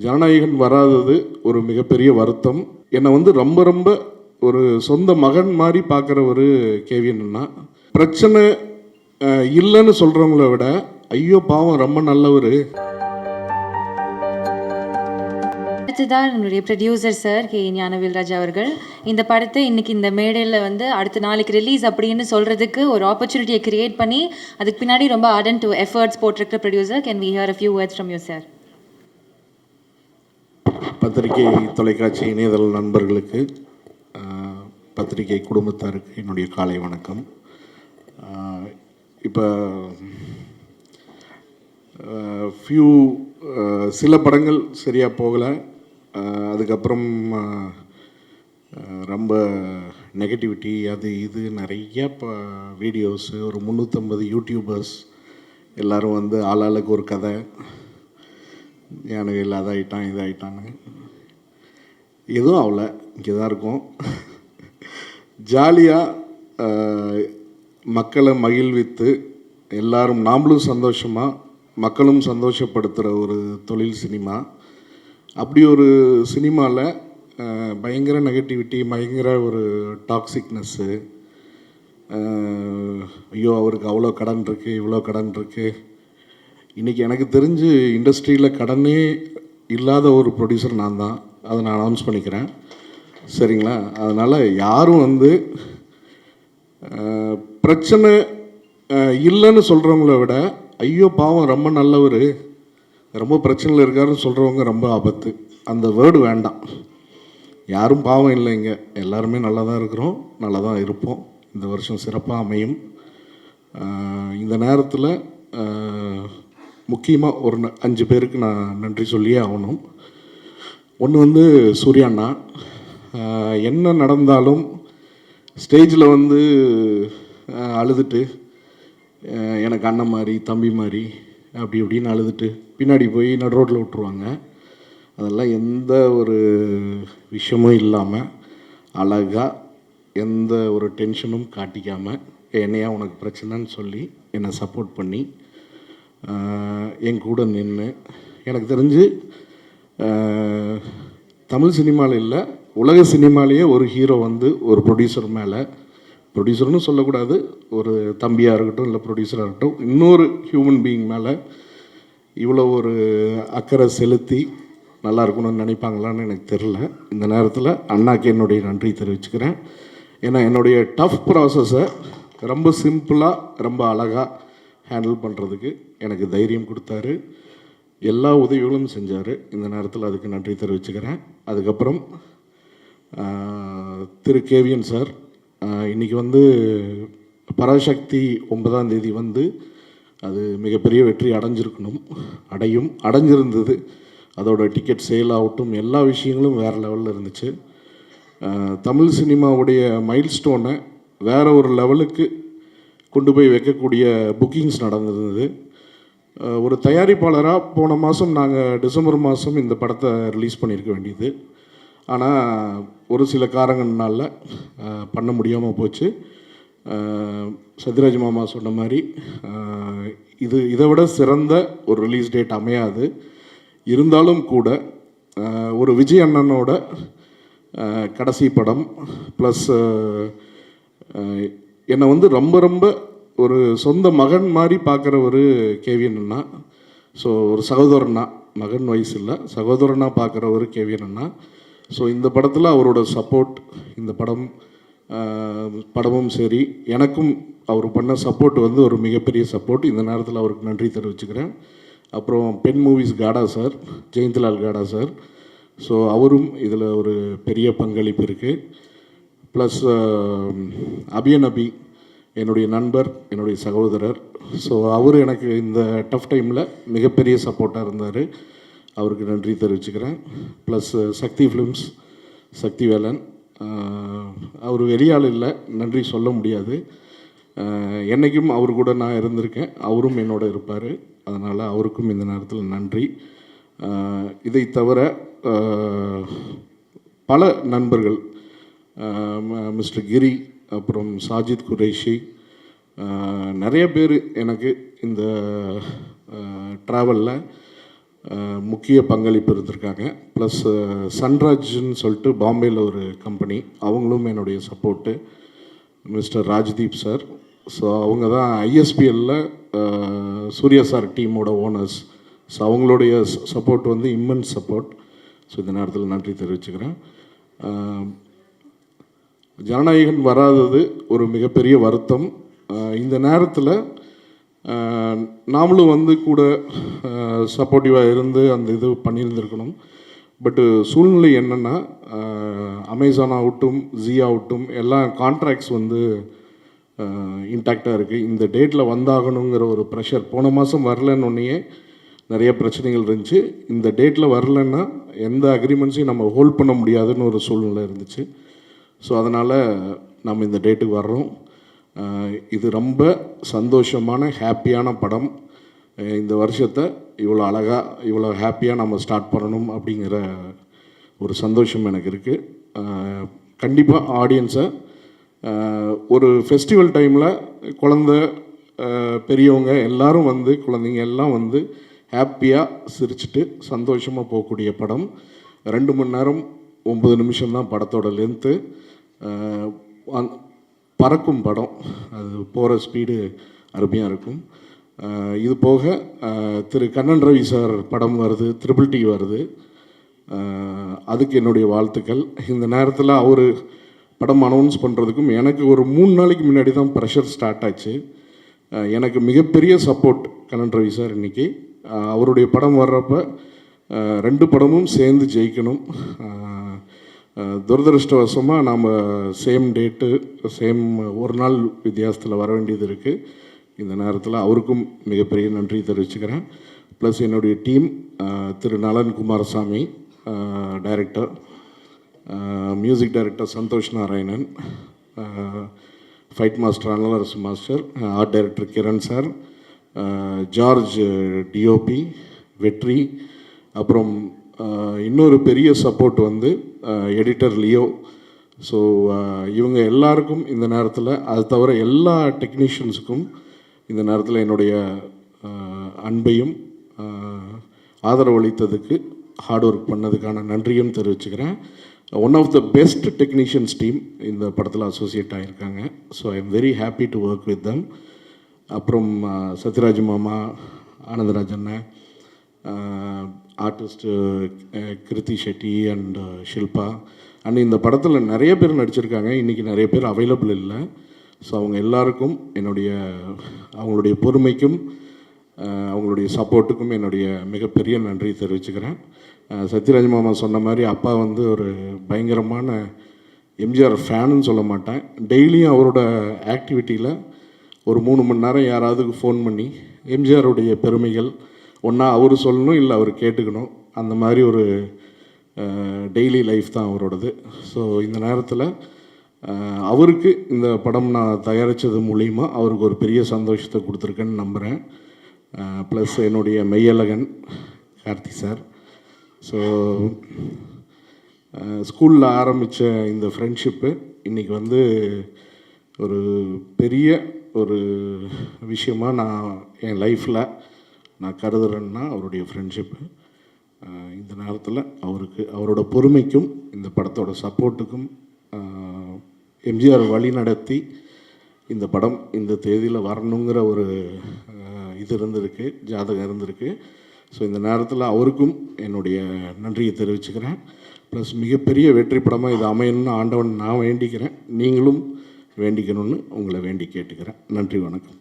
ஜனநாயகன் வராதது ஒரு மிகப்பெரிய வருத்தம். என்னை ரொம்ப ரொம்ப ஒரு சொந்த மகன் மாதிரி பார்க்குற ஒரு கேவிஎன் அண்ணா. பிரச்சனை இல்லைன்னு சொல்கிறவங்கள விட ஐயோ பாவம் ரொம்ப நல்லவர். அடுத்ததான் என்னுடைய ப்ரொடியூசர் சார் கே ஞானவேல்ராஜ் அவர்கள் இந்த படத்தை இன்னைக்கு இந்த மேடையில் அடுத்த நாளைக்கு ரிலீஸ் அப்படின்னு சொல்கிறதுக்கு ஒரு ஆப்பர்ச்சுனிட்டியை கிரியேட் பண்ணி அதுக்கு பின்னாடி ரொம்ப ஆர்டன்ட் எஃபர்ட்ஸ் போட்டிருக்க producer. Can we hear a few words from you sir? பத்திரிகை தொலைக்காட்சி இணையதள நண்பர்களுக்கு, பத்திரிகை குடும்பத்தாருக்கு என்னுடைய காலை வணக்கம். இப்போ சில படங்கள் சரியாக போகலை. அதுக்கப்புறம் ரொம்ப நெகட்டிவிட்டி அது இது நிறைய வீடியோஸு, ஒரு 350 யூடியூபர்ஸ் எல்லோரும் ஆளாளுக்கு ஒரு கதை, எனக்கு இல்லை அதாயிட்டான் இதாயிட்டான்னு. எதுவும் ஆகலை, இங்கே தான் இருக்கும். ஜாலியாக மக்களை மகிழ்வித்து எல்லாரும் நாமளும் சந்தோஷமாக மக்களும் சந்தோஷப்படுத்துகிற ஒரு தொழில் சினிமா. அப்படி ஒரு சினிமாவில் பயங்கர நெகட்டிவிட்டி, பயங்கர ஒரு டாக்ஸிக்னஸ்ஸு, ஐயோ அவருக்கு அவ்வளோ கடன் இருக்குது இவ்வளோ கடன் இருக்குது. இன்றைக்கி எனக்கு தெரிஞ்சு இண்டஸ்ட்ரியில் கடனே இல்லாத ஒரு ப்ரொடியூசர் நான் தான். அதை நான் அனௌன்ஸ் பண்ணிக்கிறேன், சரிங்களா? அதனால் யாரும் பிரச்சனை இல்லைன்னு சொல்கிறவங்கள விட ஐயோ பாவம் ரொம்ப நல்லவர், ரொம்ப பிரச்சனையில் இருக்காருன்னு சொல்கிறவங்க ரொம்ப ஆபத்து. அந்த வேர்டு வேண்டாம். யாரும் பாவம் இல்லைங்க, எல்லாருமே நல்லா தான் இருக்கிறோம், நல்லா தான் இருப்போம். இந்த வருஷம் சிறப்பாக அமையும். இந்த நேரத்தில் முக்கியமாக ஒரு 5 பேருக்கு நான் நன்றி சொல்லியே ஆகணும். ஒன்று சூர்யாண்ணா. என்ன நடந்தாலும் ஸ்டேஜில் அழுதுட்டு எனக்கு அண்ணன் மாதிரி தம்பி மாதிரி அப்படி இப்படின்னு அழுதுட்டு பின்னாடி போய் நடு ரோட்டில் விட்டுருவாங்க. அதெல்லாம் எந்த ஒரு விஷயமும் இல்லாமல் அழகாக எந்த ஒரு டென்ஷனும் காட்டிக்காமல் என்னையா உனக்கு பிரச்சனைன்னு சொல்லி என்னை சப்போர்ட் பண்ணி என் கூட நின்று, எனக்கு தெரிஞ்சு தமிழ் சினிமாவில் இல்லை உலக சினிமாலேயே ஒரு ஹீரோ ஒரு ப்ரொடியூசர் மேலே, ப்ரொடியூசர்னு சொல்லக்கூடாது, ஒரு தம்பியாக இருக்கட்டும் இல்லை ப்ரொடியூசராக இருக்கட்டும், இன்னொரு ஹியூமன் பீயிங் மேலே இவ்வளோ ஒரு அக்கறை செலுத்தி நல்லா இருக்கணும்னு நினைப்பாங்களான்னு எனக்கு தெரில. இந்த நேரத்தில் அண்ணாக்கு என்னுடைய நன்றி தெரிவிச்சுக்கிறேன். ஏன்னா என்னுடைய டஃப் ப்ராசஸை ரொம்ப சிம்பிளாக ரொம்ப அழகாக ஹேண்டில் பண்ணுறதுக்கு எனக்கு தைரியம் கொடுத்தாரு, எல்லா உதவிகளும் செஞ்சார். இந்த நேரத்தில் அதுக்கு நன்றி தெரிவிச்சுக்கிறேன். அதுக்கப்புறம் திரு கேவிஎன் சார், இன்றைக்கி பராசக்தி 9ஆம் தேதி அது மிகப்பெரிய வெற்றி அடைஞ்சிருக்கணும், அடைஞ்சிருந்தது. அதோட டிக்கெட் சேல் ஆகட்டும் எல்லா விஷயங்களும் வேறு லெவலில் இருந்துச்சு. தமிழ் சினிமாவுடைய மைல் ஸ்டோனை வேறு ஒரு லெவலுக்கு கொண்டு போய் வைக்கக்கூடிய புக்கிங்ஸ் நடந்திருந்தது. ஒரு தயாரிப்பாளராக போன மாதம் நாங்கள் டிசம்பர் மாதம் இந்த படத்தை ரிலீஸ் பண்ணியிருக்க வேண்டியது. ஆனால் ஒரு சில காரணங்கள்னால பண்ண முடியாமல் போச்சு. சத்யராஜ் மாமா சொன்ன மாதிரி இதை விட சிறந்த ஒரு ரிலீஸ் டேட் அமையாது. இருந்தாலும் கூட ஒரு விஜய் அண்ணனோட கடைசி படம் ப்ளஸ் என்னை ரொம்ப ரொம்ப ஒரு சொந்த மகன் மாதிரி பார்க்குற ஒரு கேவிஎன் அண்ணா. ஸோ ஒரு சகோதரனா, மகன் வயசு இல்லை, சகோதரனாக பார்க்குற ஒரு கேவிஎன் அண்ணா. ஸோ இந்த படத்தில் அவரோட சப்போர்ட், இந்த படமும் சரி, எனக்கும் அவர் பண்ண சப்போர்ட் ஒரு மிகப்பெரிய சப்போர்ட். இந்த நேரத்தில் அவருக்கு நன்றி தெரிவிச்சுக்கிறேன். அப்புறம் பென் மூவிஸ் காடா சார், ஜெயந்த்லால் காடா சார், ஸோ அவரும் இதில் ஒரு பெரிய பங்களிப்பு இருக்குது. ப்ளஸ் அபியநபி என்னுடைய நண்பர், என்னுடைய சகோதரர். ஸோ அவர் எனக்கு இந்த டஃப் டைமில் மிகப்பெரிய சப்போர்ட்டாக இருந்தார், அவருக்கு நன்றி தெரிவிச்சுக்கிறேன். ப்ளஸ் சக்தி ஃபிலிம்ஸ், சக்தி வேலன், அவர் வெளியாள் இல்லை, நன்றி சொல்ல முடியாது. என்றைக்கும் அவர் கூட நான் இருந்திருக்கேன், அவரும் என்னோட இருப்பார். அதனால் அவருக்கும் இந்த நேரத்தில் நன்றி. இதை தவிர பல நண்பர்கள், மிஸ்டர் கிரி, அப்புறம் சாஜித் குரேஷி, நிறைய பேர் எனக்கு இந்த ட்ராவலில் முக்கிய பங்களிப்பு இருந்திருக்காங்க. ப்ளஸ் சன்ராஜ்னு சொல்லிட்டு பாம்பேயில் ஒரு கம்பெனி, அவங்களும் என்னுடைய support. Mister Rajdeep sir, so அவங்க தான் ஐஎஸ்பிஎல்ல சூர்யா சார் டீமோட ஓனர்ஸ். ஸோ அவங்களுடைய சப்போர்ட் வந்து இம்மென்ஸ் சப்போர்ட். ஸோ இந்த நேரத்தில் நன்றி தெரிவிச்சுக்கிறேன். ஜனநாயகன் வராதது ஒரு மிகப்பெரிய வருத்தம். இந்த நேரத்தில் நாமளும் வந்து கூட சப்போர்ட்டிவாக இருந்து அந்த இது பண்ணியிருந்துருக்கணும். பட்டு சூழ்நிலை என்னென்னா, அமேசான் ஆகட்டும், ஜி ஆகட்டும், எல்லா கான்ட்ராக்ட்ஸ் வந்து இன்டாக்டாக இருக்குது. இந்த டேட்டில் வந்தாகணுங்கிற ஒரு ப்ரெஷர் போன மாதம் வரலன்னொன்னே நிறைய பிரச்சனைகள் இருந்துச்சு. இந்த டேட்டில் வரலன்னா எந்த அக்ரிமெண்ட்ஸையும் நம்ம ஹோல்ட் பண்ண முடியாதுன்னு ஒரு சூழ்நிலை இருந்துச்சு. ஸோ அதனால் நம்ம இந்த டேட்டுக்கு வர்றோம். இது ரொம்ப சந்தோஷமான ஹாப்பியான படம். இந்த வருஷத்தை இவ்வளோ அழகாக இவ்வளோ ஹாப்பியாக நம்ம ஸ்டார்ட் பண்ணணும் அப்படிங்கிற ஒரு சந்தோஷம் எனக்கு இருக்குது. கண்டிப்பாக ஆடியன்ஸை ஒரு ஃபெஸ்டிவல் டைமில் பெரியவங்க எல்லோரும் வந்து, குழந்தைங்க எல்லாம் வந்து ஹாப்பியாக சிரிச்சுட்டு சந்தோஷமாக போகக்கூடிய படம். 2 மணி நேரம் 9 நிமிஷம் தான் படத்தோட லென்த்து. பறக்கும் படம், அது போகிற ஸ்பீடு அருமையாக இருக்கும். இது போக திரு கண்ணன் ரவி சார் படம் வருது, ட்ரிபிள் டி வருது. அதுக்கு என்னுடைய வாழ்த்துக்கள். இந்த நேரத்தில் அவர் படம் அனௌன்ஸ் பண்ணுறதுக்கும் எனக்கு ஒரு 3 நாளைக்கு முன்னாடி தான் ப்ரெஷர் ஸ்டார்ட் ஆச்சு. எனக்கு மிகப்பெரிய சப்போர்ட் கண்ணன் ரவி சார். இன்றைக்கி அவருடைய படம் வர்றப்ப 2 படமும் சேர்ந்து ஜெயிக்கணும். துரதிருஷ்டவசமாக நாம் சேம் டேட்டு, சேம் ஒரு நாள் வித்தியாசத்தில் வர வேண்டியது இருக்குது. இந்த நேரத்தில் அவருக்கும் மிகப்பெரிய நன்றி தெரிவிச்சுக்கிறேன். ப்ளஸ் என்னுடைய team, Thiru Nalan Kumarasamy director, music director Santhosh Narayanan, fight master Analarasu master, art director Kiran sir, George DOP, Vetri, அப்புறம் இன்னொரு பெரிய சப்போர்ட் வந்து எடிட்டர் லியோ. ஸோ இவங்க எல்லாருக்கும் இந்த நேரத்தில், அது தவிர எல்லா டெக்னீஷியன்ஸுக்கும் இந்த நேரத்தில் என்னுடைய அன்பையும் ஆதரவளித்ததுக்கு, ஹார்ட் ஒர்க் பண்ணதுக்கான நன்றியும் தெரிவிச்சுக்கிறேன். One of the best technicians team இந்த படத்தில் அசோசியேட் ஆகியிருக்காங்க. So I am very happy to work with them. அப்புறம் சத்யராஜ் மாமா, ஆனந்தராஜ் அண்ணன், artist Krithi Shetty and Shilpa and இந்த படத்தில் நிறைய பேர் நடிச்சிருக்காங்க. இன்றைக்கி நிறைய பேர் அவைலபிள் இல்லை. ஸோ அவங்க எல்லாருக்கும் அவங்களுடைய பொறுமைக்கும் அவங்களுடைய சப்போர்ட்டுக்கும் என்னுடைய மிகப்பெரிய நன்றி தெரிவிச்சுக்கிறேன். சத்யராஜ் மாமா சொன்ன மாதிரி அப்பா வந்து ஒரு பயங்கரமான எம்ஜிஆர் ஃபேனுன்னு சொல்ல மாட்டேன். டெய்லியும் அவரோட ஆக்டிவிட்டியில் ஒரு 3 மணி நேரம் யாராவதுக்கு ஃபோன் பண்ணி எம்ஜிஆருடைய பெருமைகள் ஒன்றா அவர் சொல்லணும், இல்லை அவர் கேட்டுக்கணும். அந்த மாதிரி ஒரு டெய்லி லைஃப் தான் அவரோடது. ஸோ இந்த நேரத்தில் அவருக்கு இந்த படம் நான் தயாரித்தது மூலிமா அவருக்கு ஒரு பெரிய சந்தோஷத்தை கொடுத்துருக்கேன்னு நம்புகிறேன். ப்ளஸ் என்னுடைய மெய்யழகன் கார்த்தி சார். ஸோ ஸ்கூலில் ஆரம்பித்த இந்த ஃப்ரெண்ட்ஷிப்பு இன்றைக்கி வந்து ஒரு பெரிய ஒரு விஷயமாக நான் என் லைஃப்பில் நான் கருதுறேன்னா அவருடைய ஃப்ரெண்ட்ஷிப்பு. இந்த நேரத்தில் அவரோட பொறுமைக்கும் இந்த படத்தோட சப்போர்ட்டுக்கும், எம்ஜிஆர் வழி நடத்தி இந்த படம் இந்த தேதியில் வரணுங்கிற ஒரு இது இருந்திருக்கு, ஜாதகம் இருந்திருக்கு. ஸோ இந்த நேரத்தில் அவருக்கும் என்னுடைய நன்றியை தெரிவிச்சுக்கிறேன். ப்ளஸ் மிகப்பெரிய வெற்றி படமாக இது அமையணும்னு ஆண்டவன் நான் வேண்டிக்கிறேன். நீங்களும் வேண்டிக்கணும்னு உங்களை வேண்டி கேட்டுக்கிறேன். நன்றி, வணக்கம்.